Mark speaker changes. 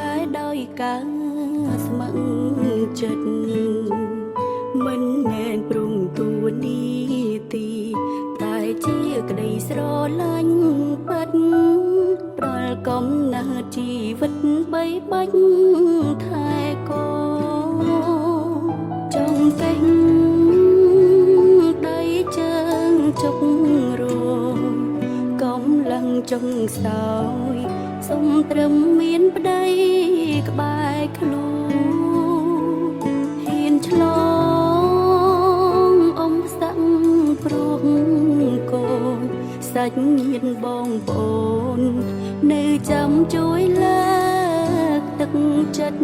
Speaker 1: ែដោយការស្មឹងចិត្តមិនមែនព្រំទួនីទីតែជាក្តីស្រឡាញ់ពិតប្រលកំណើតជីវិតបីបាច់ថែកូចង់កេះដៃជើងជុករងកំឡឹងចុងសោយសុំត្រឹមមានប្តីក្បែរខ្លួនហ៊ានឆ្លងអ៊ំសាក់ព្រោះកូនសាច់ញាតិបងប្អូននៅចាំជួយលើកទឹកចិត្ត